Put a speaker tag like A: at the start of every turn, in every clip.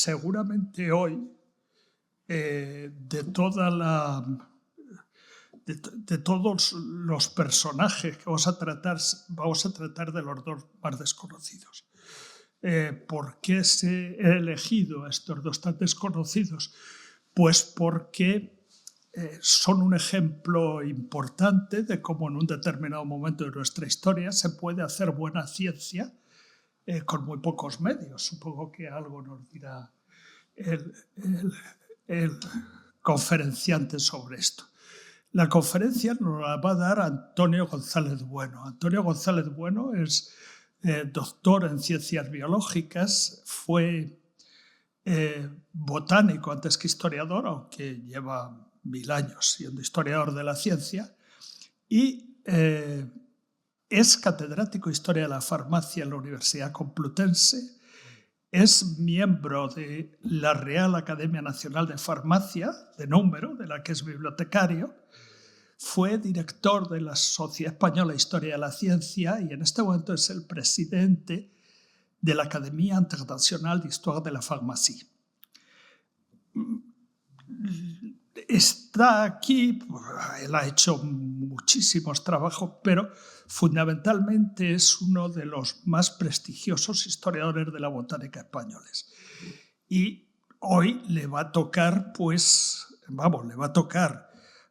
A: seguramente hoy, de todos los personajes que vamos a tratar de los dos más desconocidos. ¿Por qué he elegido a estos dos tan desconocidos? Pues porque son un ejemplo importante de cómo en un determinado momento de nuestra historia se puede hacer buena ciencia con muy pocos medios. Supongo que algo nos dirá el conferenciante sobre esto. La conferencia nos la va a dar Antonio González Bueno. Antonio González Bueno es doctor en ciencias biológicas, fue botánico antes que historiador, aunque lleva 1000 años siendo historiador de la ciencia, y es catedrático de Historia de la Farmacia en la Universidad Complutense, es miembro de la Real Academia Nacional de Farmacia, de número, de la que es bibliotecario, fue director de la Sociedad Española de Historia de la Ciencia y en este momento es el presidente de la Academia Internacional d'Histoire de la Pharmacie. Está aquí, él ha hecho muchísimos trabajos, pero fundamentalmente es uno de los más prestigiosos historiadores de la botánica españoles. Y hoy le va a tocar,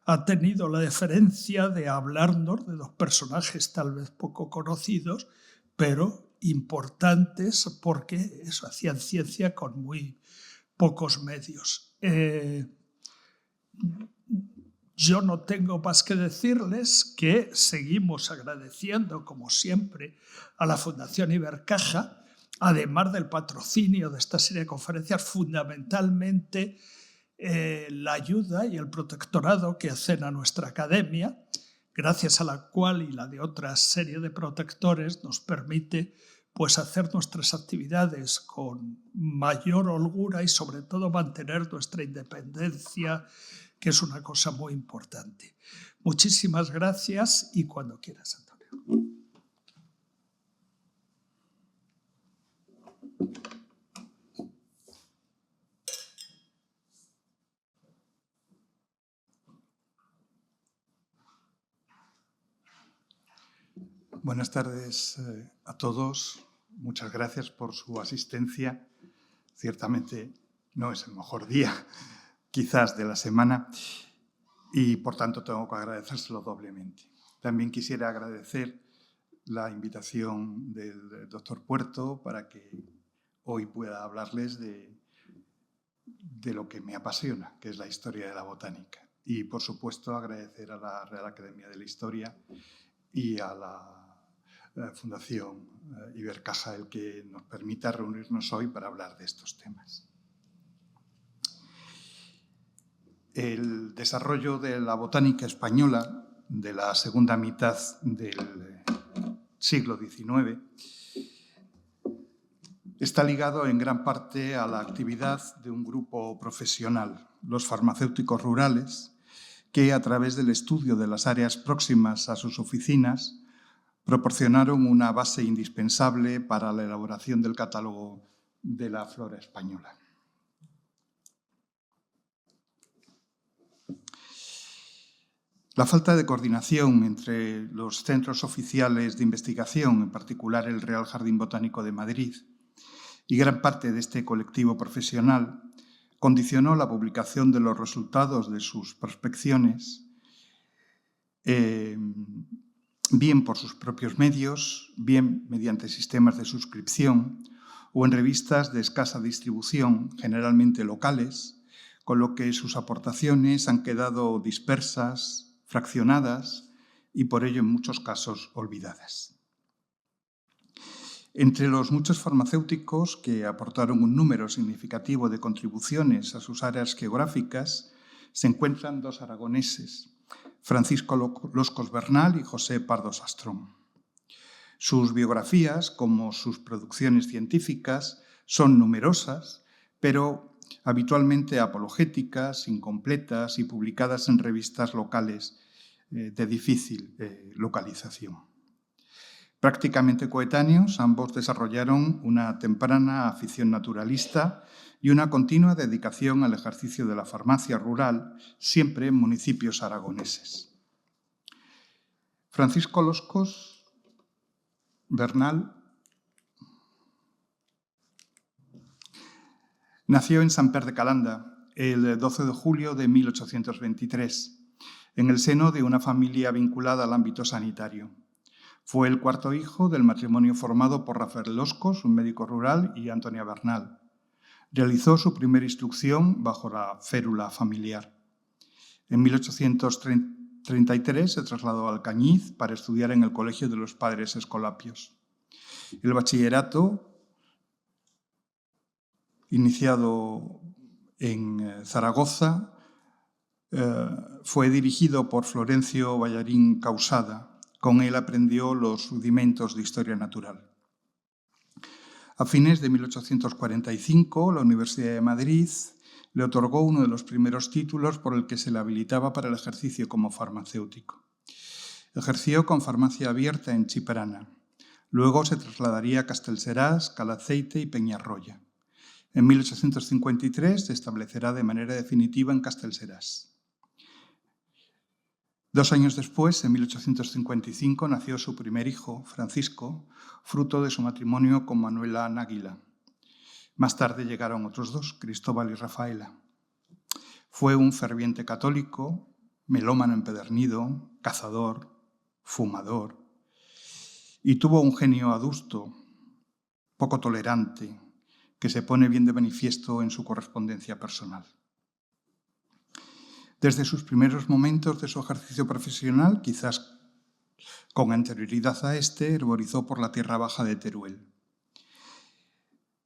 A: ha tenido la deferencia de hablarnos de dos personajes tal vez poco conocidos, pero importantes porque hacían ciencia con muy pocos medios. Yo no tengo más que decirles que seguimos agradeciendo, como siempre, a la Fundación Ibercaja, además del patrocinio de esta serie de conferencias, fundamentalmente la ayuda y el protectorado que hacen a nuestra academia, gracias a la cual y la de otra serie de protectores nos permite hacer nuestras actividades con mayor holgura y sobre todo mantener nuestra independencia, que es una cosa muy importante. Muchísimas gracias y cuando quieras, Antonio.
B: Buenas tardes a todos. Muchas gracias por su asistencia. Ciertamente no es el mejor día, quizás, de la semana y, por tanto, tengo que agradecérselo doblemente. También quisiera agradecer la invitación del doctor Puerto para que hoy pueda hablarles de lo que me apasiona, que es la historia de la botánica. Y, por supuesto, agradecer a la Real Academia de la Historia y a la Fundación Ibercaja el que nos permita reunirnos hoy para hablar de estos temas. El desarrollo de la botánica española de la segunda mitad del siglo XIX está ligado en gran parte a la actividad de un grupo profesional, los farmacéuticos rurales, que a través del estudio de las áreas próximas a sus oficinas proporcionaron una base indispensable para la elaboración del catálogo de la flora española. La falta de coordinación entre los centros oficiales de investigación, en particular el Real Jardín Botánico de Madrid, y gran parte de este colectivo profesional, condicionó la publicación de los resultados de sus prospecciones, bien por sus propios medios, bien mediante sistemas de suscripción o en revistas de escasa distribución, generalmente locales, con lo que sus aportaciones han quedado dispersas, fraccionadas y por ello en muchos casos olvidadas. Entre los muchos farmacéuticos que aportaron un número significativo de contribuciones a sus áreas geográficas se encuentran dos aragoneses, Francisco Loscos Bernal y José Pardo Sastrón. Sus biografías, como sus producciones científicas, son numerosas, pero habitualmente apologéticas, incompletas y publicadas en revistas locales de difícil localización. Prácticamente coetáneos, ambos desarrollaron una temprana afición naturalista y una continua dedicación al ejercicio de la farmacia rural, siempre en municipios aragoneses. Francisco Loscos Bernal nació en Samper de Calanda el 12 de julio de 1823, en el seno de una familia vinculada al ámbito sanitario. Fue el cuarto hijo del matrimonio formado por Rafael Loscos, un médico rural, y Antonia Bernal. Realizó su primera instrucción bajo la férula familiar. En 1833 se trasladó a Alcañiz para estudiar en el Colegio de los Padres Escolapios. El bachillerato, iniciado en Zaragoza, fue dirigido por Florencio Ballarín Causada. Con él aprendió los rudimentos de historia natural. A fines de 1845, la Universidad de Madrid le otorgó uno de los primeros títulos por el que se le habilitaba para el ejercicio como farmacéutico. Ejerció con farmacia abierta en Chiprana. Luego se trasladaría a Castellseràs, Calaceite y Peñarroya. En 1853 se establecerá de manera definitiva en Castellseràs. 2 años después, en 1855, nació su primer hijo, Francisco, fruto de su matrimonio con Manuela Náguila. Más tarde llegaron otros 2, Cristóbal y Rafaela. Fue un ferviente católico, melómano empedernido, cazador, fumador, y tuvo un genio adusto, poco tolerante, que se pone bien de manifiesto en su correspondencia personal. Desde sus primeros momentos de su ejercicio profesional, quizás con anterioridad a este, herborizó por la tierra baja de Teruel.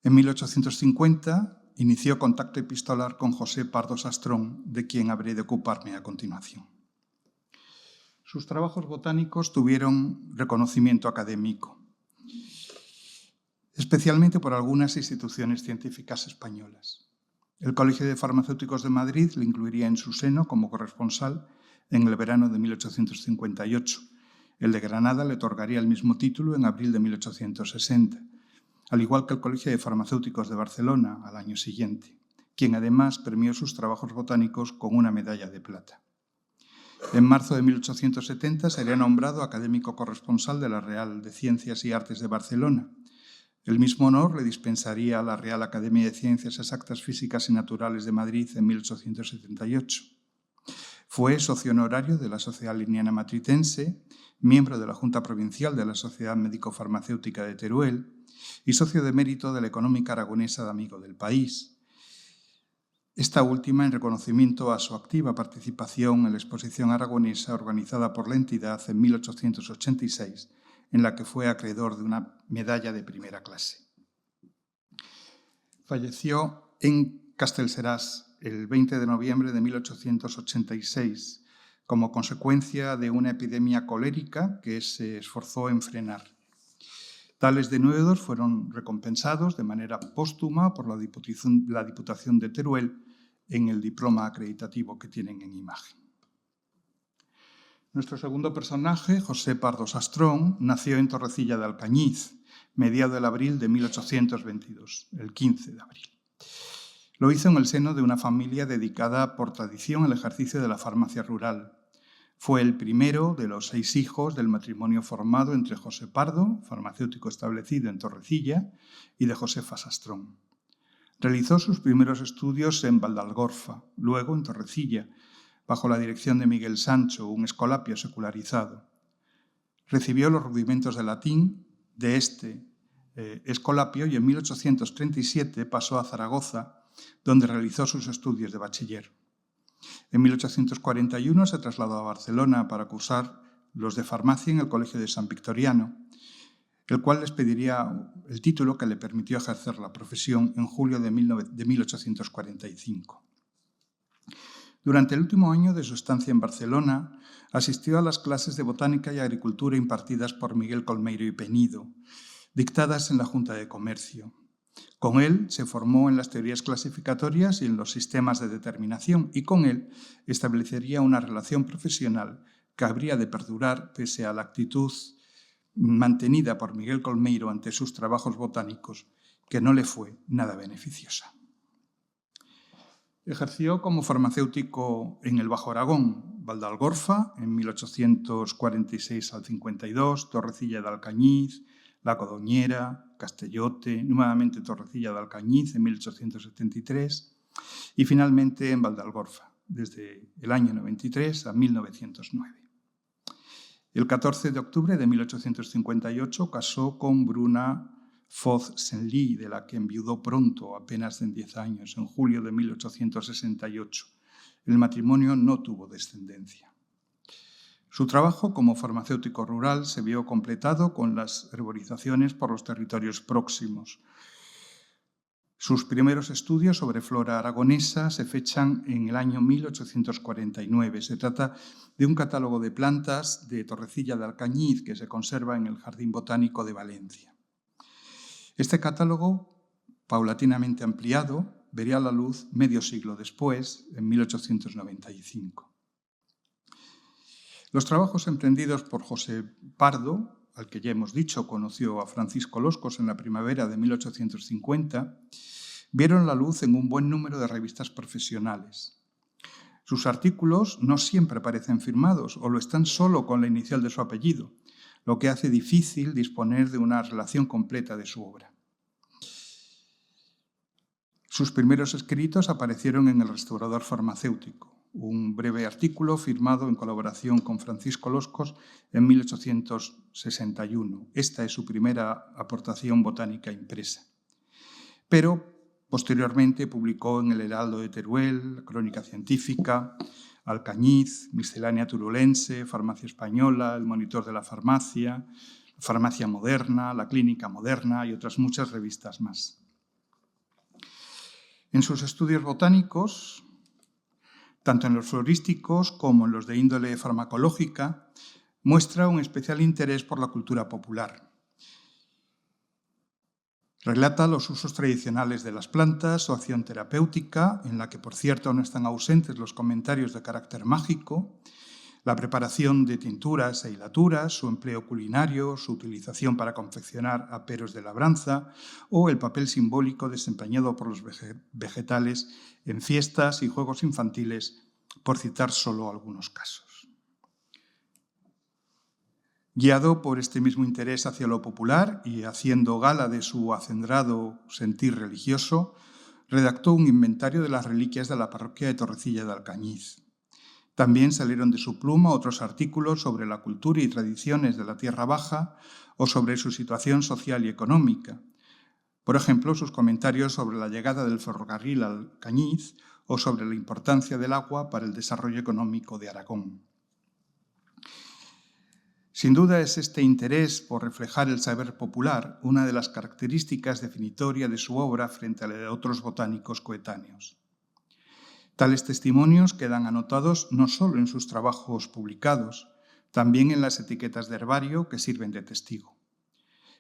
B: En 1850 inició contacto epistolar con José Pardo Sastrón, de quien habré de ocuparme a continuación. Sus trabajos botánicos tuvieron reconocimiento académico, especialmente por algunas instituciones científicas españolas. El Colegio de Farmacéuticos de Madrid le incluiría en su seno como corresponsal en el verano de 1858. El de Granada le otorgaría el mismo título en abril de 1860, al igual que el Colegio de Farmacéuticos de Barcelona al año siguiente, quien además premió sus trabajos botánicos con una medalla de plata. En marzo de 1870 sería nombrado académico corresponsal de la Real de Ciencias y Artes de Barcelona. El mismo honor le dispensaría a la Real Academia de Ciencias Exactas, Físicas y Naturales de Madrid en 1878. Fue socio honorario de la Sociedad Linneana Matritense, miembro de la Junta Provincial de la Sociedad Médico-Farmacéutica de Teruel y socio de mérito de la Económica Aragonesa de Amigo del País. Esta última en reconocimiento a su activa participación en la Exposición Aragonesa organizada por la entidad en 1886, en la que fue acreedor de una medalla de primera clase. Falleció en Castellseràs el 20 de noviembre de 1886 como consecuencia de una epidemia colérica que se esforzó en frenar. Tales denuedos fueron recompensados de manera póstuma por la Diputación de Teruel en el diploma acreditativo que tienen en imagen. Nuestro segundo personaje, José Pardo Sastrón, nació en Torrecilla de Alcañiz, mediado del abril de 1822, el 15 de abril. Lo hizo en el seno de una familia dedicada por tradición al ejercicio de la farmacia rural. Fue el primero de los 6 hijos del matrimonio formado entre José Pardo, farmacéutico establecido en Torrecilla, y de Josefa Sastrón. Realizó sus primeros estudios en Valdalgorfa, luego en Torrecilla, bajo la dirección de Miguel Sancho, un escolapio secularizado. Recibió los rudimentos de latín de este escolapio y en 1837 pasó a Zaragoza, donde realizó sus estudios de bachiller. En 1841 se trasladó a Barcelona para cursar los de farmacia en el Colegio de San Victoriano, el cual les pediría el título que le permitió ejercer la profesión en julio de 1845. Durante el último año de su estancia en Barcelona, asistió a las clases de botánica y agricultura impartidas por Miguel Colmeiro y Penido, dictadas en la Junta de Comercio. Con él se formó en las teorías clasificatorias y en los sistemas de determinación, y con él establecería una relación profesional que habría de perdurar pese a la actitud mantenida por Miguel Colmeiro ante sus trabajos botánicos, que no le fue nada beneficiosa. Ejerció como farmacéutico en el Bajo Aragón, Valdealgorfa, en 1846 al 52, Torrecilla de Alcañiz, La Codoñera, Castellote, nuevamente Torrecilla de Alcañiz en 1873 y finalmente en Valdealgorfa, desde el año 93 a 1909. El 14 de octubre de 1858 casó con Bruna Foz-Senlis, de la que enviudó pronto, apenas en 10 años, en julio de 1868. El matrimonio no tuvo descendencia. Su trabajo como farmacéutico rural se vio completado con las herborizaciones por los territorios próximos. Sus primeros estudios sobre flora aragonesa se fechan en el año 1849. Se trata de un catálogo de plantas de Torrecilla de Alcañiz que se conserva en el Jardín Botánico de Valencia. Este catálogo, paulatinamente ampliado, vería la luz medio siglo después, en 1895. Los trabajos emprendidos por José Pardo, al que ya hemos dicho conoció a Francisco Loscos en la primavera de 1850, vieron la luz en un buen número de revistas profesionales. Sus artículos no siempre aparecen firmados o lo están solo con la inicial de su apellido, lo que hace difícil disponer de una relación completa de su obra. Sus primeros escritos aparecieron en El Restaurador Farmacéutico, un breve artículo firmado en colaboración con Francisco Loscos en 1861. Esta es su primera aportación botánica impresa. Pero posteriormente publicó en El Heraldo de Teruel, La Crónica Científica, Alcañiz, Miscelánea Turulense, Farmacia Española, El Monitor de la Farmacia, Farmacia Moderna, La Clínica Moderna y otras muchas revistas más. En sus estudios botánicos, tanto en los florísticos como en los de índole farmacológica, muestra un especial interés por la cultura popular. Relata los usos tradicionales de las plantas, su acción terapéutica, en la que, por cierto, no están ausentes los comentarios de carácter mágico, la preparación de tinturas e hilaturas, su empleo culinario, su utilización para confeccionar aperos de labranza o el papel simbólico desempeñado por los vegetales en fiestas y juegos infantiles, por citar solo algunos casos. Guiado por este mismo interés hacia lo popular y haciendo gala de su acendrado sentir religioso, redactó un inventario de las reliquias de la parroquia de Torrecilla de Alcañiz. También salieron de su pluma otros artículos sobre la cultura y tradiciones de la Tierra Baja o sobre su situación social y económica. Por ejemplo, sus comentarios sobre la llegada del ferrocarril a Alcañiz o sobre la importancia del agua para el desarrollo económico de Aragón. Sin duda es este interés por reflejar el saber popular una de las características definitorias de su obra frente a la de otros botánicos coetáneos. Tales testimonios quedan anotados no solo en sus trabajos publicados, también en las etiquetas de herbario que sirven de testigo.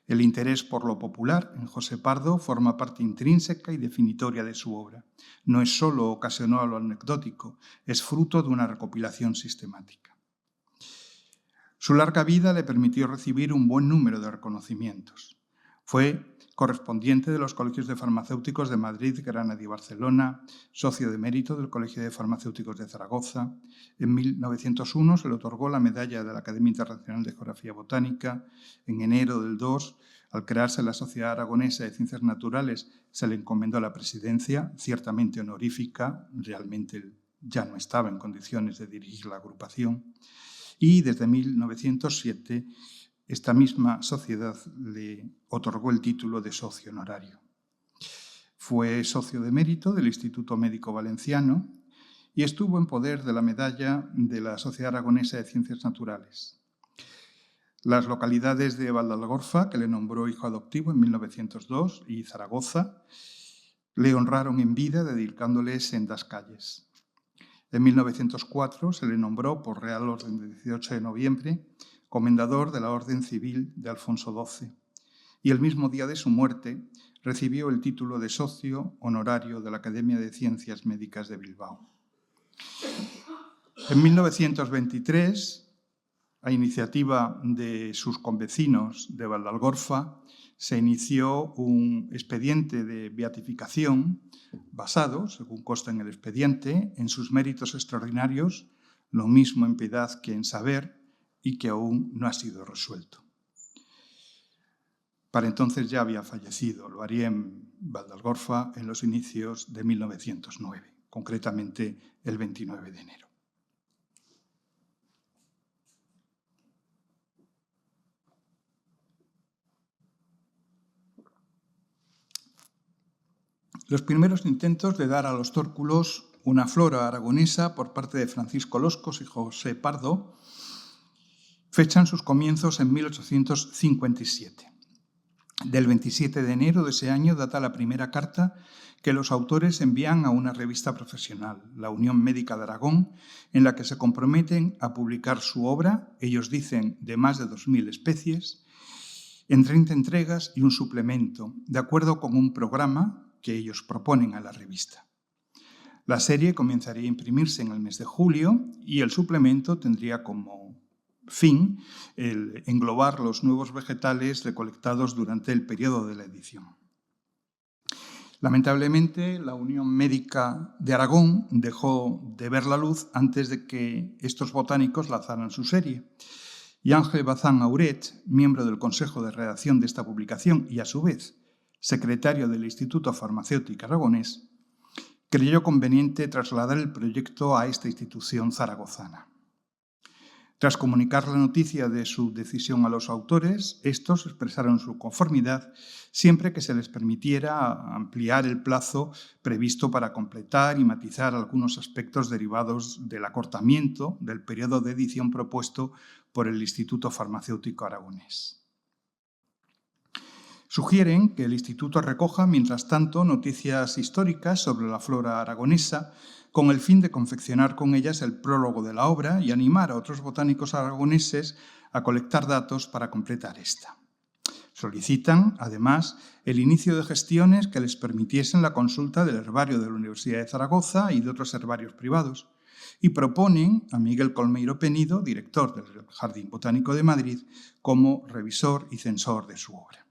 B: El interés por lo popular en José Pardo forma parte intrínseca y definitoria de su obra. No es solo ocasional o anecdótico, es fruto de una recopilación sistemática. Su larga vida le permitió recibir un buen número de reconocimientos. Fue correspondiente de los colegios de farmacéuticos de Madrid, Granada y Barcelona, socio de mérito del Colegio de Farmacéuticos de Zaragoza. En 1901 se le otorgó la medalla de la Academia Internacional de Geografía Botánica. En enero del 2, al crearse la Sociedad Aragonesa de Ciencias Naturales, se le encomendó la presidencia, ciertamente honorífica, realmente ya no estaba en condiciones de dirigir la agrupación. Y desde 1907 esta misma sociedad le otorgó el título de socio honorario. Fue socio de mérito del Instituto Médico Valenciano y estuvo en poder de la medalla de la Sociedad Aragonesa de Ciencias Naturales. Las localidades de Valdealgorfa, que le nombró hijo adoptivo en 1902, y Zaragoza, le honraron en vida dedicándole sendas calles. En 1904 se le nombró por Real Orden de 18 de noviembre comendador de la Orden Civil de Alfonso XII y el mismo día de su muerte recibió el título de socio honorario de la Academia de Ciencias Médicas de Bilbao. En 1923 a iniciativa de sus convecinos de Valdealgorfa, se inició un expediente de beatificación basado, según consta en el expediente, en sus méritos extraordinarios, lo mismo en piedad que en saber, y que aún no ha sido resuelto. Para entonces ya había fallecido. Lo haría en Valdealgorfa en los inicios de 1909, concretamente el 29 de enero. Los primeros intentos de dar a los tórculos una flora aragonesa por parte de Francisco Loscos y José Pardo fechan sus comienzos en 1857. Del 27 de enero de ese año data la primera carta que los autores envían a una revista profesional, la Unión Médica de Aragón, en la que se comprometen a publicar su obra, ellos dicen de más de 2.000 especies, en 30 entregas y un suplemento, de acuerdo con un programa que ellos proponen a la revista. La serie comenzaría a imprimirse en el mes de julio y el suplemento tendría como fin el englobar los nuevos vegetales recolectados durante el periodo de la edición. Lamentablemente, la Unión Médica de Aragón dejó de ver la luz antes de que estos botánicos lanzaran su serie. Y Ángel Bazán Auret, miembro del consejo de redacción de esta publicación y, a su vez, secretario del Instituto Farmacéutico Aragonés, creyó conveniente trasladar el proyecto a esta institución zaragozana. Tras comunicar la noticia de su decisión a los autores, estos expresaron su conformidad siempre que se les permitiera ampliar el plazo previsto para completar y matizar algunos aspectos derivados del acortamiento del periodo de edición propuesto por el Instituto Farmacéutico Aragonés. Sugieren que el Instituto recoja, mientras tanto, noticias históricas sobre la flora aragonesa, con el fin de confeccionar con ellas el prólogo de la obra y animar a otros botánicos aragoneses a colectar datos para completar esta. Solicitan, además, el inicio de gestiones que les permitiesen la consulta del herbario de la Universidad de Zaragoza y de otros herbarios privados, y proponen a Miguel Colmeiro Penido, director del Jardín Botánico de Madrid, como revisor y censor de su obra.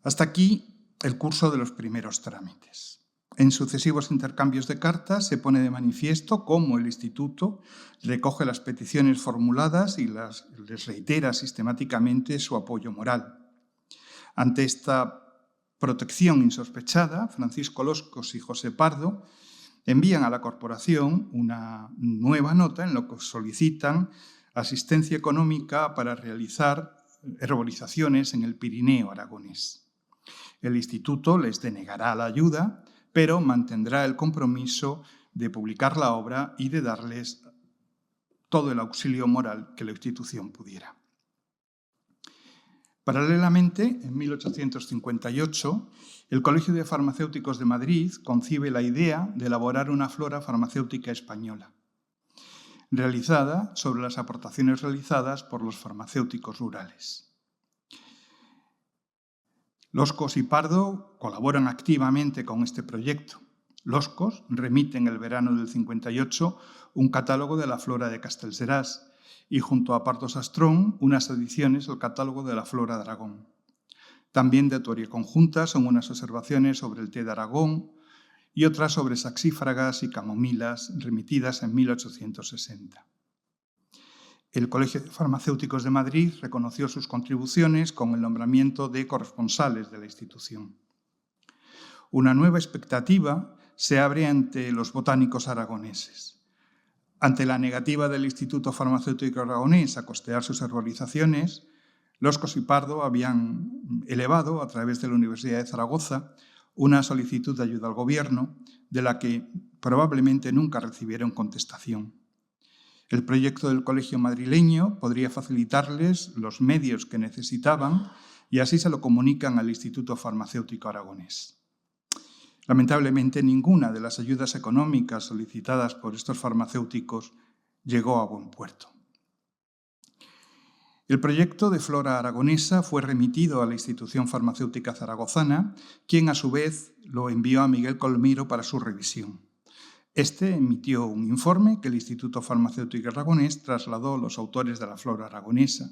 B: Hasta aquí el curso de los primeros trámites. En sucesivos intercambios de cartas se pone de manifiesto cómo el Instituto recoge las peticiones formuladas y les reitera sistemáticamente su apoyo moral. Ante esta protección insospechada, Francisco Loscos y José Pardo envían a la corporación una nueva nota en la que solicitan asistencia económica para realizar herborizaciones en el Pirineo aragonés. El Instituto les denegará la ayuda, pero mantendrá el compromiso de publicar la obra y de darles todo el auxilio moral que la institución pudiera. Paralelamente, en 1858, el Colegio de Farmacéuticos de Madrid concibe la idea de elaborar una flora farmacéutica española, realizada sobre las aportaciones realizadas por los farmacéuticos rurales. Loscos y Pardo colaboran activamente con este proyecto. Loscos remite en el verano del 58 un catálogo de la flora de Castellserás y junto a Pardo Sastrón unas ediciones al catálogo de la flora de Aragón. También de autoría conjunta son unas observaciones sobre el té de Aragón y otras sobre saxífragas y camomilas remitidas en 1860. El Colegio de Farmacéuticos de Madrid reconoció sus contribuciones con el nombramiento de corresponsales de la institución. Una nueva expectativa se abre ante los botánicos aragoneses. Ante la negativa del Instituto Farmacéutico Aragonés a costear sus herborizaciones, Loscos y Pardo habían elevado, a través de la Universidad de Zaragoza, una solicitud de ayuda al gobierno, de la que probablemente nunca recibieron contestación. El proyecto del colegio madrileño podría facilitarles los medios que necesitaban y así se lo comunican al Instituto Farmacéutico Aragonés. Lamentablemente, ninguna de las ayudas económicas solicitadas por estos farmacéuticos llegó a buen puerto. El proyecto de flora aragonesa fue remitido a la Institución Farmacéutica Zaragozana, quien a su vez lo envió a Miguel Colmeiro para su revisión. Este emitió un informe que el Instituto Farmacéutico Aragonés trasladó a los autores de la flora aragonesa,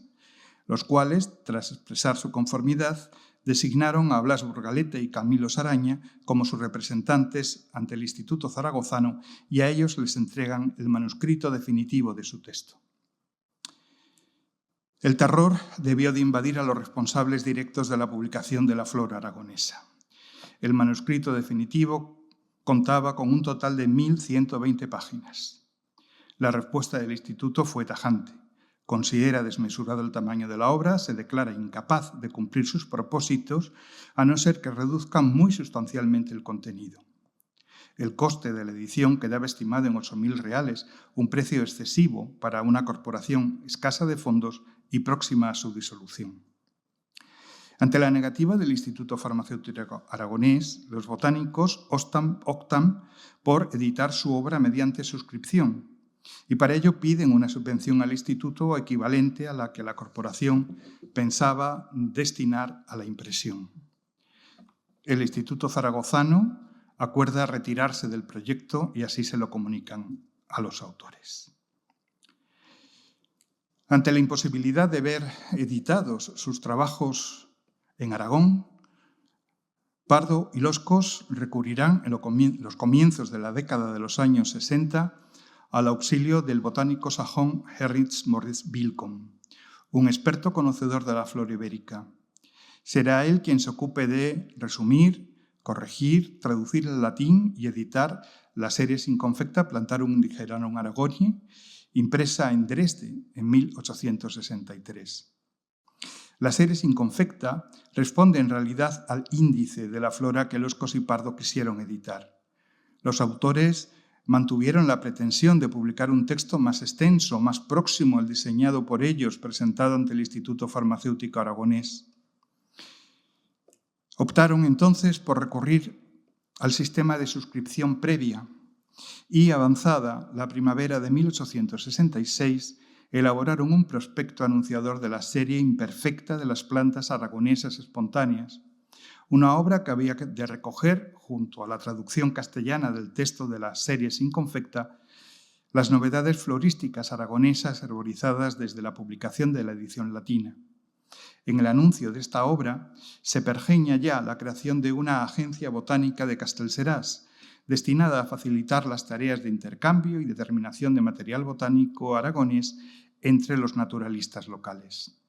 B: los cuales, tras expresar su conformidad, designaron a Blas Burgalete y Camilo Saraña como sus representantes ante el Instituto Zaragozano y a ellos les entregan el manuscrito definitivo de su texto. El terror debió de invadir a los responsables directos de la publicación de la flora aragonesa. El manuscrito definitivo contaba con un total de 1.120 páginas. La respuesta del Instituto fue tajante. Considera desmesurado el tamaño de la obra, se declara incapaz de cumplir sus propósitos, a no ser que reduzcan muy sustancialmente el contenido. El coste de la edición quedaba estimado en 8.000 reales, un precio excesivo para una corporación escasa de fondos y próxima a su disolución. Ante la negativa del Instituto Farmacéutico Aragonés, los botánicos optan por editar su obra mediante suscripción y para ello piden una subvención al Instituto equivalente a la que la corporación pensaba destinar a la impresión. El Instituto Zaragozano acuerda retirarse del proyecto y así se lo comunican a los autores. Ante la imposibilidad de ver editados sus trabajos en Aragón, Pardo y Loscos recurrirán en los comienzos de la década de los años 60 al auxilio del botánico sajón Heinrich Moritz Willkomm, un experto conocedor de la flora ibérica. Será él quien se ocupe de resumir, corregir, traducir al latín y editar la serie Inconfecta Plantarum Digerarum Aragoni, impresa en Dresde en 1863. La serie Inconfecta responde en realidad al índice de la flora que Loscos y Pardo quisieron editar. Los autores mantuvieron la pretensión de publicar un texto más extenso, más próximo al diseñado por ellos, presentado ante el Instituto Farmacéutico Aragonés. Optaron entonces por recurrir al sistema de suscripción previa y, avanzada la primavera de 1866, elaboraron un prospecto anunciador de la serie imperfecta de las plantas aragonesas espontáneas, una obra que había de recoger, junto a la traducción castellana del texto de la serie Inconfecta, las novedades florísticas aragonesas herborizadas desde la publicación de la edición latina. En el anuncio de esta obra se pergeña ya la creación de una agencia botánica de Castellseràs, destinada a facilitar las tareas de intercambio y determinación de material botánico aragonés entre los naturalistas locales.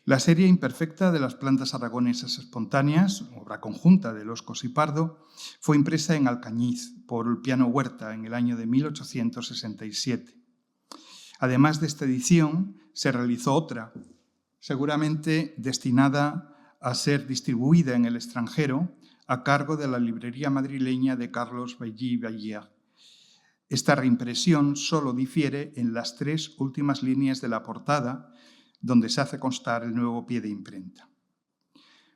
B: La serie imperfecta de las plantas aragonesas espontáneas, obra conjunta de Loscos y Pardo, fue impresa en Alcañiz por Ulpiano Huerta en el año de 1867. Además de esta edición, se realizó otra, seguramente destinada a ser distribuida en el extranjero, a cargo de la librería madrileña de Carlos Ballí Baillière. Esta reimpresión solo difiere en las 3 últimas líneas de la portada, donde se hace constar el nuevo pie de imprenta.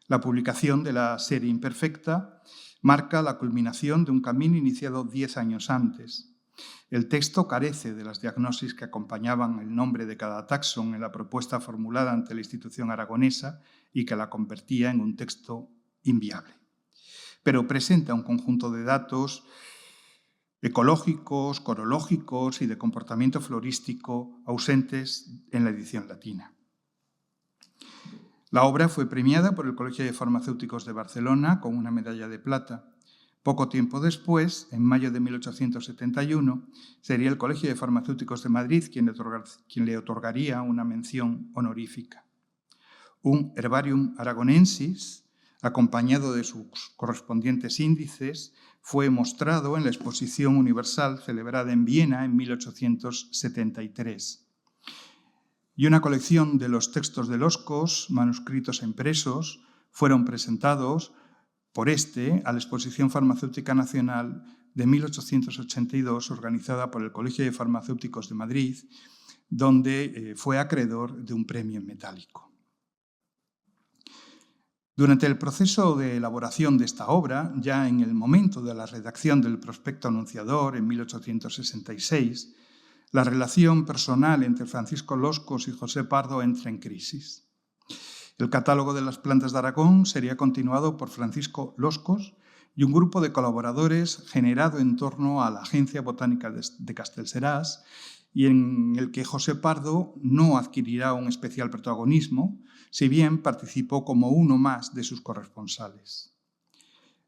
B: La publicación de la serie imperfecta marca la culminación de un camino iniciado 10 años antes. El texto carece de las diagnosis que acompañaban el nombre de cada taxón en la propuesta formulada ante la institución aragonesa y que la convertía en un texto inviable. Pero presenta un conjunto de datos ecológicos, corológicos y de comportamiento florístico ausentes en la edición latina. La obra fue premiada por el Colegio de Farmacéuticos de Barcelona con una medalla de plata. Poco tiempo después, en mayo de 1871, sería el Colegio de Farmacéuticos de Madrid quien le otorgaría una mención honorífica. Un Herbarium Aragonensis, acompañado de sus correspondientes índices, fue mostrado en la Exposición Universal celebrada en Viena en 1873. Y una colección de los textos de Loscos, manuscritos e impresos, fueron presentados por a la Exposición Farmacéutica Nacional de 1882, organizada por el Colegio de Farmacéuticos de Madrid, donde fue acreedor de un premio en metálico. Durante el proceso de elaboración de esta obra, ya en el momento de la redacción del prospecto anunciador en 1866, la relación personal entre Francisco Loscos y José Pardo entra en crisis. El catálogo de las plantas de Aragón sería continuado por Francisco Loscos y un grupo de colaboradores generado en torno a la Agencia Botánica de Castellseràs y en el que José Pardo no adquirirá un especial protagonismo, si bien participó como uno más de sus corresponsales.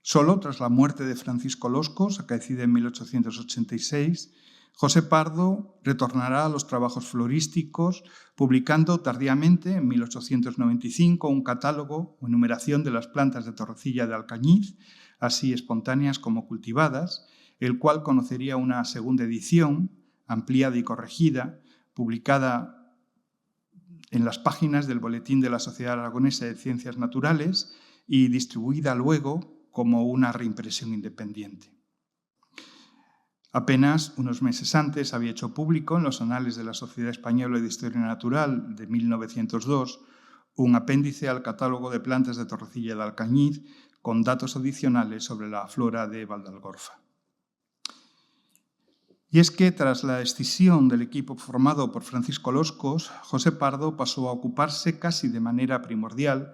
B: Solo tras la muerte de Francisco Loscos, acaecida en 1886, José Pardo retornará a los trabajos florísticos, publicando tardíamente, en 1895, un catálogo o enumeración de las plantas de Torrecilla de Alcañiz, así espontáneas como cultivadas, el cual conocería una segunda edición, ampliada y corregida, publicada en las páginas del Boletín de la Sociedad Aragonesa de Ciencias Naturales y distribuida luego como una reimpresión independiente. Apenas unos meses antes había hecho público en los Anales de la Sociedad Española de Historia Natural de 1902 un apéndice al catálogo de plantas de Torrecilla de Alcañiz con datos adicionales sobre la flora de Valdealgorfa. Y es que tras la escisión del equipo formado por Francisco Loscos, José Pardo pasó a ocuparse casi de manera primordial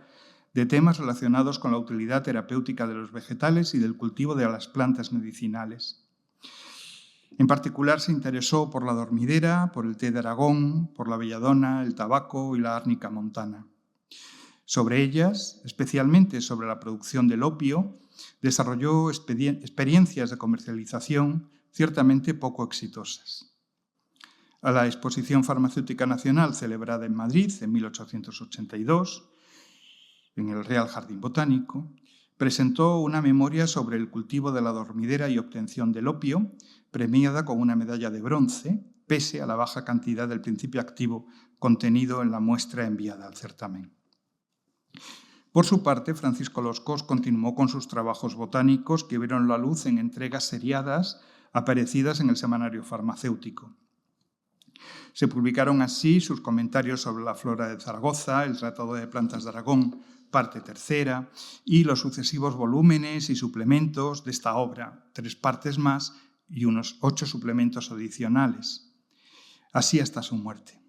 B: de temas relacionados con la utilidad terapéutica de los vegetales y del cultivo de las plantas medicinales. En particular se interesó por la dormidera, por el té de Aragón, por la belladona, el tabaco y la árnica montana. Sobre ellas, especialmente sobre la producción del opio, desarrolló experiencias de comercialización ciertamente poco exitosas. A la Exposición Farmacéutica Nacional celebrada en Madrid en 1882, en el Real Jardín Botánico, presentó una memoria sobre el cultivo de la dormidera y obtención del opio, premiada con una medalla de bronce, pese a la baja cantidad del principio activo contenido en la muestra enviada al certamen. Por su parte, Francisco Loscos continuó con sus trabajos botánicos que vieron la luz en entregas seriadas aparecidas en el Semanario Farmacéutico. Se publicaron así sus comentarios sobre la flora de Zaragoza, el Tratado de Plantas de Aragón, parte tercera, y los sucesivos volúmenes y suplementos de esta obra, 3 partes más y unos 8 suplementos adicionales, así hasta su muerte.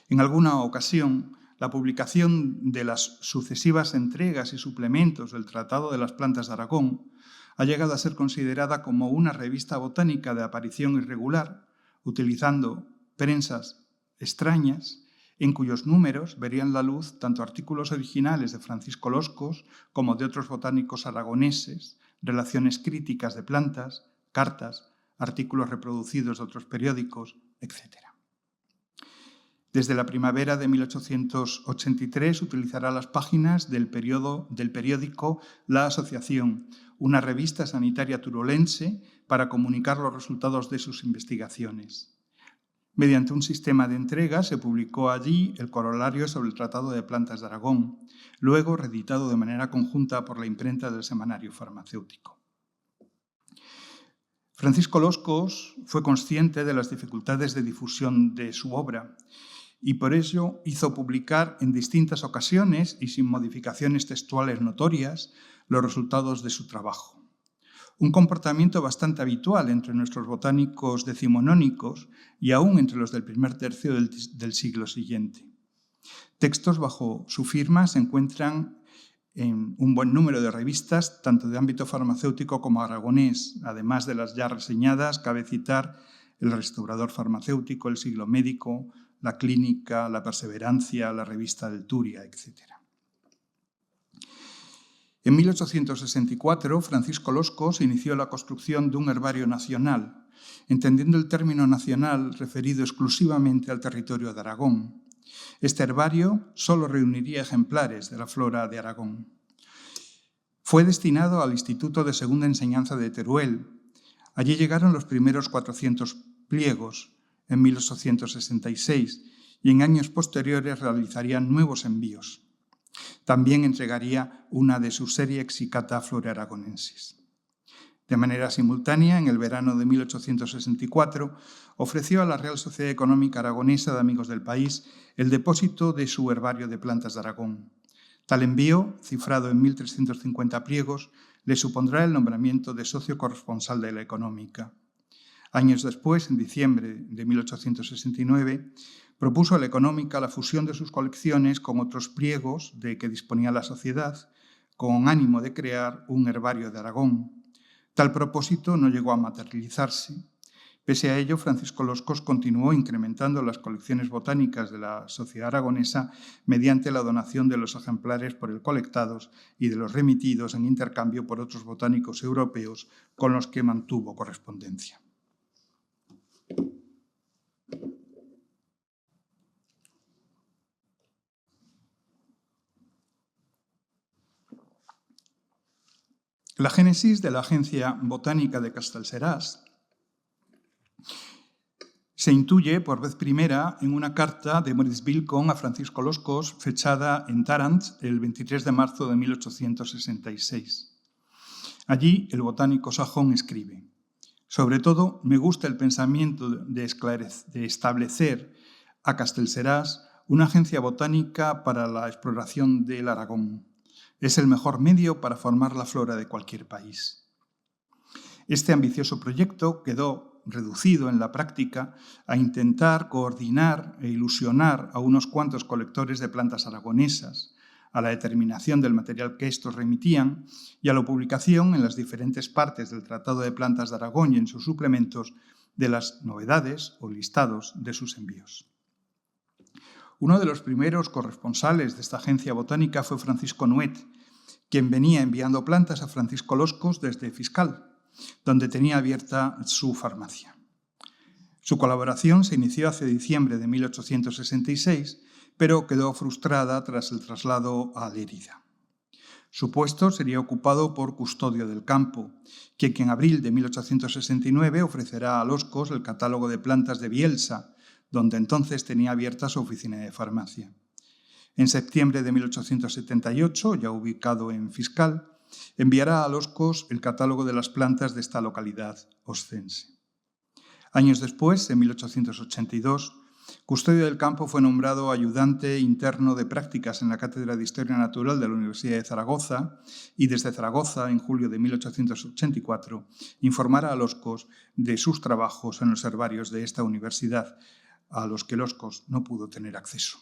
B: En alguna ocasión, la publicación de las sucesivas entregas y suplementos del Tratado de las Plantas de Aragón ha llegado a ser considerada como una revista botánica de aparición irregular, utilizando prensas extrañas, en cuyos números verían la luz tanto artículos originales de Francisco Loscos como de otros botánicos aragoneses, relaciones críticas de plantas, cartas, artículos reproducidos de otros periódicos, etc. Desde la primavera de 1883 utilizará las páginas del periódico La Asociación, una revista sanitaria turolense, para comunicar los resultados de sus investigaciones. Mediante un sistema de entrega se publicó allí el corolario sobre el Tratado de Plantas de Aragón, luego reeditado de manera conjunta por la imprenta del Semanario Farmacéutico. Francisco Loscos fue consciente de las dificultades de difusión de su obra y por ello hizo publicar en distintas ocasiones y sin modificaciones textuales notorias los resultados de su trabajo. Un comportamiento bastante habitual entre nuestros botánicos decimonónicos y aún entre los del primer tercio del siglo siguiente. Textos bajo su firma se encuentran en un buen número de revistas, tanto de ámbito farmacéutico como aragonés. Además de las ya reseñadas, cabe citar El Restaurador Farmacéutico, El Siglo Médico, La Clínica, La Perseverancia, la Revista del Turia, etc. En 1864, Francisco Loscos inició la construcción de un herbario nacional, entendiendo el término nacional referido exclusivamente al territorio de Aragón. Este herbario solo reuniría ejemplares de la flora de Aragón. Fue destinado al Instituto de Segunda Enseñanza de Teruel. Allí llegaron los primeros 400 pliegos en 1866 y en años posteriores realizarían nuevos envíos. También entregaría una de su serie Exicata Flora Aragonensis. De manera simultánea, en el verano de 1864, ofreció a la Real Sociedad Económica Aragonesa de Amigos del País el depósito de su herbario de plantas de Aragón. Tal envío, cifrado en 1.350 pliegos, le supondrá el nombramiento de socio corresponsal de la Económica. Años después, en diciembre de 1869, propuso a la Económica la fusión de sus colecciones con otros pliegos de que disponía la sociedad, con ánimo de crear un herbario de Aragón. Tal propósito no llegó a materializarse. Pese a ello, Francisco Loscos continuó incrementando las colecciones botánicas de la Sociedad Aragonesa mediante la donación de los ejemplares por él colectados y de los remitidos en intercambio por otros botánicos europeos con los que mantuvo correspondencia. La génesis de la Agencia Botánica de Castellseràs se intuye por vez primera en una carta de Maurice Wilcon a Francisco Loscos, fechada en Tarrant el 23 de marzo de 1866. Allí, el botánico sajón escribe: «Sobre todo, me gusta el pensamiento de establecer a Castellseràs una agencia botánica para la exploración del Aragón. Es el mejor medio para formar la flora de cualquier país». Este ambicioso proyecto quedó reducido en la práctica a intentar coordinar e ilusionar a unos cuantos colectores de plantas aragonesas, a la determinación del material que estos remitían y a la publicación en las diferentes partes del Tratado de Plantas de Aragón y en sus suplementos de las novedades o listados de sus envíos. Uno de los primeros corresponsales de esta agencia botánica fue Francisco Nuet, quien venía enviando plantas a Francisco Loscos desde Fiscal, donde tenía abierta su farmacia. Su colaboración se inició hacia diciembre de 1866, pero quedó frustrada tras el traslado a Lérida. Su puesto sería ocupado por Custodio del Campo, quien en abril de 1869 ofrecerá a Loscos el catálogo de plantas de Bielsa, donde entonces tenía abierta su oficina de farmacia. En septiembre de 1878, ya ubicado en Fiscal, enviará a Loscos el catálogo de las plantas de esta localidad oscense. Años después, en 1882, Custodio del Campo fue nombrado ayudante interno de prácticas en la Cátedra de Historia Natural de la Universidad de Zaragoza y desde Zaragoza, en julio de 1884, informará a Loscos de sus trabajos en los herbarios de esta universidad, a los que Loscos no pudo tener acceso.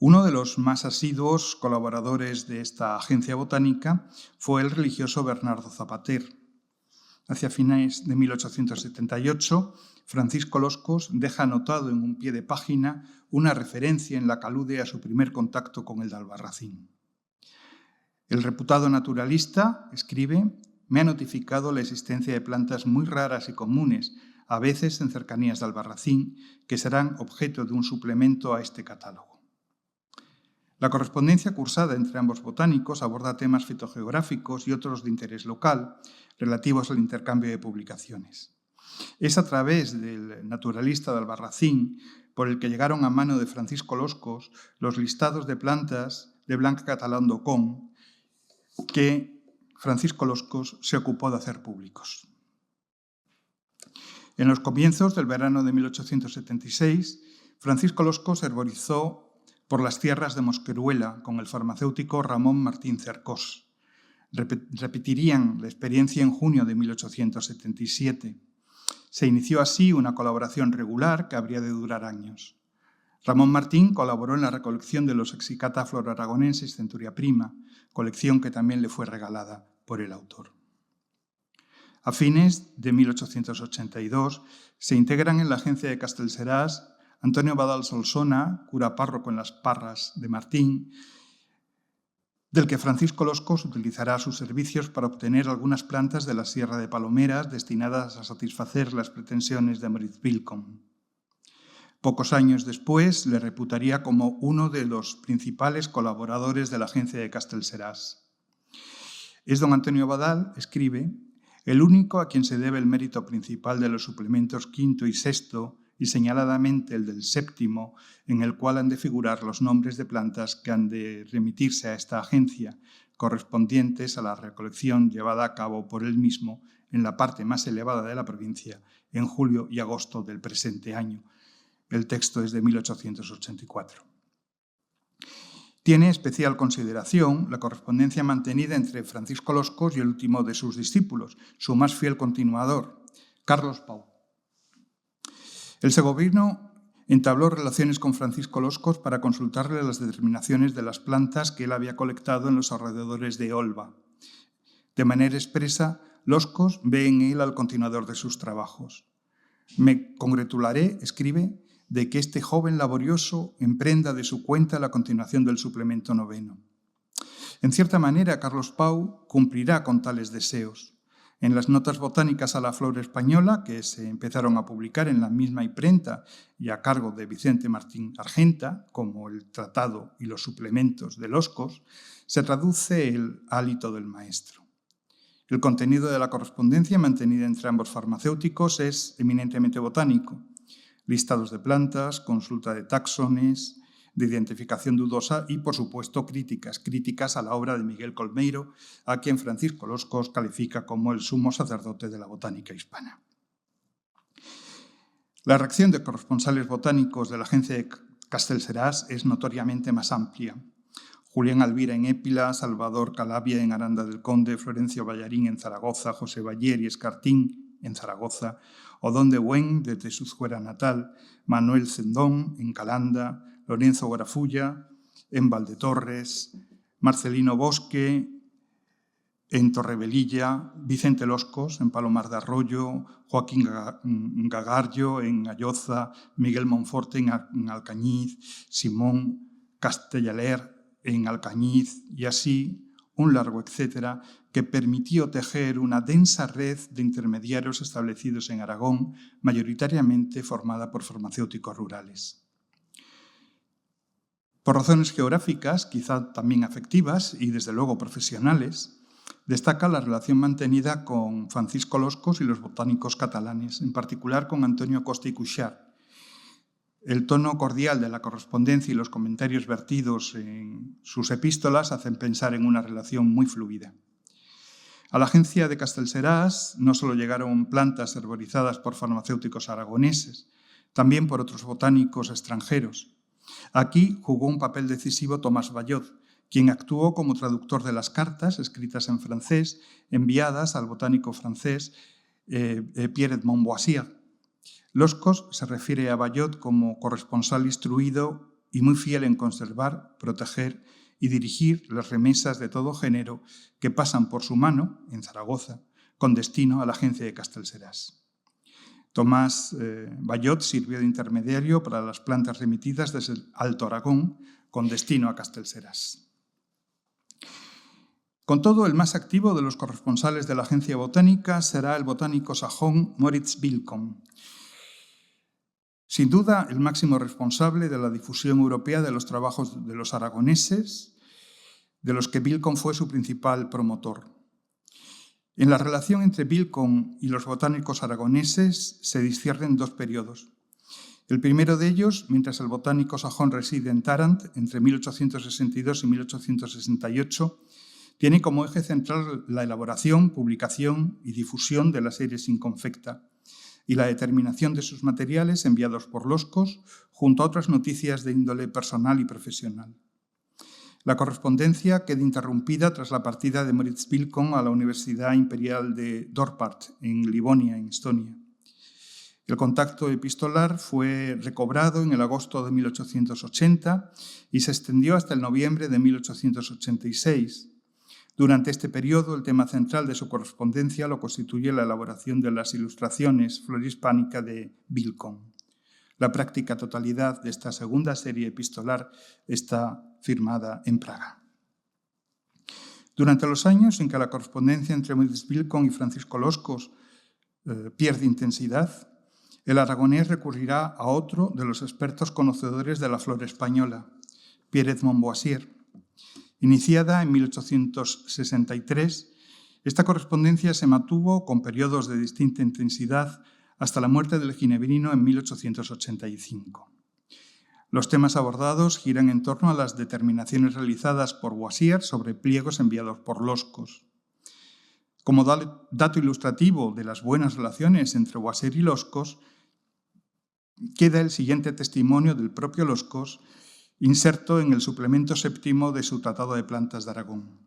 B: Uno de los más asiduos colaboradores de esta agencia botánica fue el religioso Bernardo Zapater. Hacia fines de 1878, Francisco Loscos deja anotado en un pie de página una referencia en la que alude a su primer contacto con el de Albarracín. El reputado naturalista, escribe, me ha notificado la existencia de plantas muy raras y comunes, a veces en cercanías de Albarracín, que serán objeto de un suplemento a este catálogo. La correspondencia cursada entre ambos botánicos aborda temas fitogeográficos y otros de interés local relativos al intercambio de publicaciones. Es a través del naturalista de Albarracín por el que llegaron a mano de Francisco Loscos los listados de plantas de Blanca Catalán d'Ocón que Francisco Loscos se ocupó de hacer públicos. En los comienzos del verano de 1876, Francisco Loscos herborizó por las tierras de Mosqueruela con el farmacéutico Ramón Martín Cercós. Repetirían la experiencia en junio de 1877. Se inició así una colaboración regular que habría de durar años. Ramón Martín colaboró en la recolección de los Exicata Flora Aragonensis Centuria Prima, colección que también le fue regalada por el autor. A fines de 1882 se integran en la agencia de Castellseràs Antonio Badal Solsona, cura párroco en las Parras de Martín, del que Francisco Loscos utilizará sus servicios para obtener algunas plantas de la Sierra de Palomeras destinadas a satisfacer las pretensiones de Maurice Wilcon. Pocos años después le reputaría como uno de los principales colaboradores de la agencia de Castellseràs. Es don Antonio Badal, escribe, el único a quien se debe el mérito principal de los suplementos quinto y sexto y señaladamente el del séptimo, en el cual han de figurar los nombres de plantas que han de remitirse a esta agencia, correspondientes a la recolección llevada a cabo por él mismo en la parte más elevada de la provincia en julio y agosto del presente año. El texto es de 1884. Tiene especial consideración la correspondencia mantenida entre Francisco Loscos y el último de sus discípulos, su más fiel continuador, Carlos Pau. El segoviano entabló relaciones con Francisco Loscos para consultarle las determinaciones de las plantas que él había colectado en los alrededores de Olva. De manera expresa, Loscos ve en él al continuador de sus trabajos. Me congratularé, escribe, de que este joven laborioso emprenda de su cuenta la continuación del suplemento 9º. En cierta manera, Carlos Pau cumplirá con tales deseos. En las notas botánicas a la flora española, que se empezaron a publicar en la misma imprenta y a cargo de Vicente Martín Argenta, como el tratado y los suplementos de Loscos, se traduce el hálito del maestro. El contenido de la correspondencia mantenida entre ambos farmacéuticos es eminentemente botánico. Listados de plantas, consulta de taxones, de identificación dudosa y, por supuesto, críticas a la obra de Miguel Colmeiro, a quien Francisco Loscos califica como el sumo sacerdote de la botánica hispana. La reacción de corresponsales botánicos de la agencia de Castellserás es notoriamente más amplia. Julián Alvira en Épila, Salvador Calabia en Aranda del Conde, Florencio Ballarín en Zaragoza, José Baller y Escartín en Zaragoza, Odón de Buen desde su Zuera natal, Manuel Cendón en Calanda, Lorenzo Grafulla en Valdetorres, Marcelino Bosque en Torrevelilla, Vicente Loscos en Palomar de Arroyo, Joaquín Gagarjo en Alloza, Miguel Monforte en Alcañiz, Simón Castellaler en Alcañiz y así un largo etcétera que permitió tejer una densa red de intermediarios establecidos en Aragón, mayoritariamente formada por farmacéuticos rurales. Por razones geográficas, quizá también afectivas y desde luego profesionales, destaca la relación mantenida con Francisco Loscos y los botánicos catalanes, en particular con Antonio Costa y Cuixart. El tono cordial de la correspondencia y los comentarios vertidos en sus epístolas hacen pensar en una relación muy fluida. A la agencia de Castellserás no solo llegaron plantas herborizadas por farmacéuticos aragoneses, también por otros botánicos extranjeros. Aquí jugó un papel decisivo Tomás Bayot, quien actuó como traductor de las cartas escritas en francés enviadas al botánico francés Pierre-Edmond Boissier. Loscos se refiere a Bayot como corresponsal instruido y muy fiel en conservar, proteger y dirigir las remesas de todo género que pasan por su mano, en Zaragoza, con destino a la agencia de Castellserás. Tomás Bayot sirvió de intermediario para las plantas remitidas desde el Alto Aragón, con destino a Castellserás. Con todo, el más activo de los corresponsales de la agencia botánica será el botánico sajón Moritz Wilcon. Sin duda, el máximo responsable de la difusión europea de los trabajos de los aragoneses, de los que Wilcon fue su principal promotor. En la relación entre Wilcon y los botánicos aragoneses se disciernen dos periodos. El primero de ellos, mientras el botánico sajón reside en Tarrant, entre 1862 y 1868, tiene como eje central la elaboración, publicación y difusión de la serie Inconfecta y la determinación de sus materiales enviados por Loscos junto a otras noticias de índole personal y profesional. La correspondencia queda interrumpida tras la partida de Moritz Wilcon a la Universidad Imperial de Dorpat, en Livonia, en Estonia. El contacto epistolar fue recobrado en el agosto de 1880 y se extendió hasta el noviembre de 1886. Durante este periodo, el tema central de su correspondencia lo constituye la elaboración de las ilustraciones Flora hispánica de Wilcon. La práctica totalidad de esta segunda serie epistolar está firmada en Praga. Durante los años en que la correspondencia entre Moritz Wilcon y Francisco Loscos pierde intensidad, el aragonés recurrirá a otro de los expertos conocedores de la flora española, Pierre-Edmond Boissier. Iniciada en 1863, esta correspondencia se mantuvo con periodos de distinta intensidad hasta la muerte del ginebrino en 1885. Los temas abordados giran en torno a las determinaciones realizadas por Boissier sobre pliegos enviados por Loscos. Como dato ilustrativo de las buenas relaciones entre Boissier y Loscos, queda el siguiente testimonio del propio Loscos, inserto en el suplemento 7º de su Tratado de Plantas de Aragón.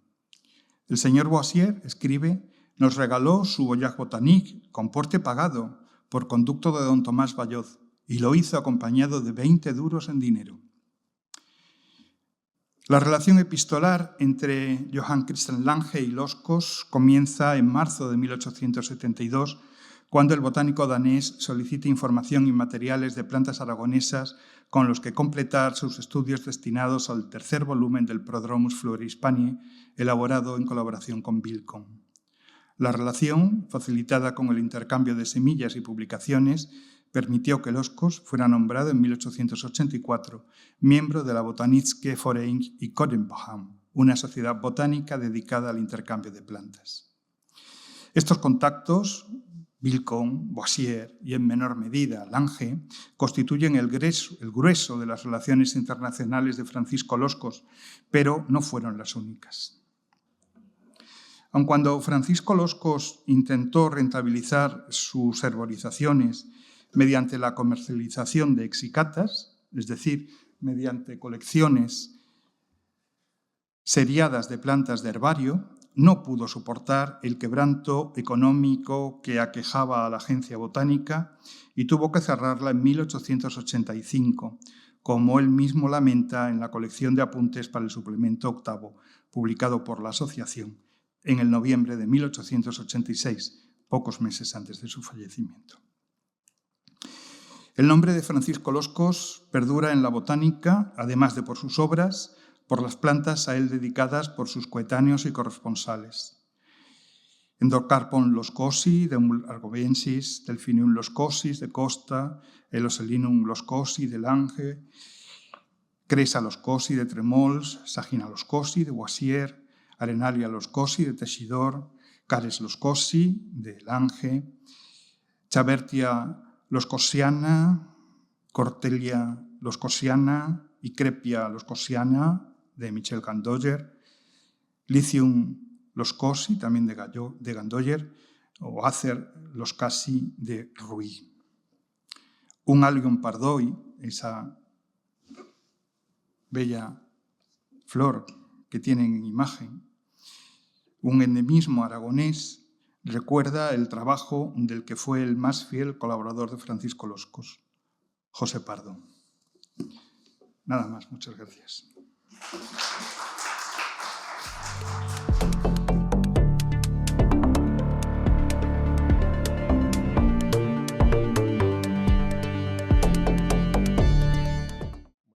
B: El señor Boissier, escribe, nos regaló su Voyage botanique con porte pagado por conducto de don Tomás Bayot y lo hizo acompañado de 20 duros en dinero. La relación epistolar entre Johann Christian Lange y Los Cos comienza en marzo de 1872, cuando el botánico danés solicita información y materiales de plantas aragonesas con los que completar sus estudios destinados al tercer volumen del Prodromus Flora Hispaniae, elaborado en colaboración con Wilcon. La relación, facilitada con el intercambio de semillas y publicaciones, permitió que Los Cos fuera nombrado en 1884 miembro de la Botanische Verein y Codenbacham, una sociedad botánica dedicada al intercambio de plantas. Estos contactos, Wilcon, Boissier y en menor medida Lange, constituyen el grueso de las relaciones internacionales de Francisco Los Cos, pero no fueron las únicas. Aun cuando Francisco Los Cos intentó rentabilizar sus herborizaciones mediante la comercialización de exicatas, es decir, mediante colecciones seriadas de plantas de herbario, no pudo soportar el quebranto económico que aquejaba a la agencia botánica y tuvo que cerrarla en 1885, como él mismo lamenta en la colección de apuntes para el suplemento octavo, publicado por la asociación en el noviembre de 1886, pocos meses antes de su fallecimiento. El nombre de Francisco Los Cos perdura en la botánica, además de por sus obras, por las plantas a él dedicadas por sus coetáneos y corresponsales. Endocarpon loscosi de Argobensis, Delphinium loscosis de Costa, Eloselinum loscosi de Lange, Cresa loscosi de Tremols, Sagina loscosi de Boissier, Arenalia loscosi de Teixidor, Cares loscosi de Lange, Chabertia loscosiana, Cortelia loscosiana y Crepia loscosiana de Michel Gandoyer, Lithium loscosi también de Gandoyer, o Acer loscasi de Ruy. Un Allium pardoi, esa bella flor que tienen en imagen, un endemismo aragonés, recuerda el trabajo del que fue el más fiel colaborador de Francisco Los Cos, José Pardo. Nada más, muchas gracias.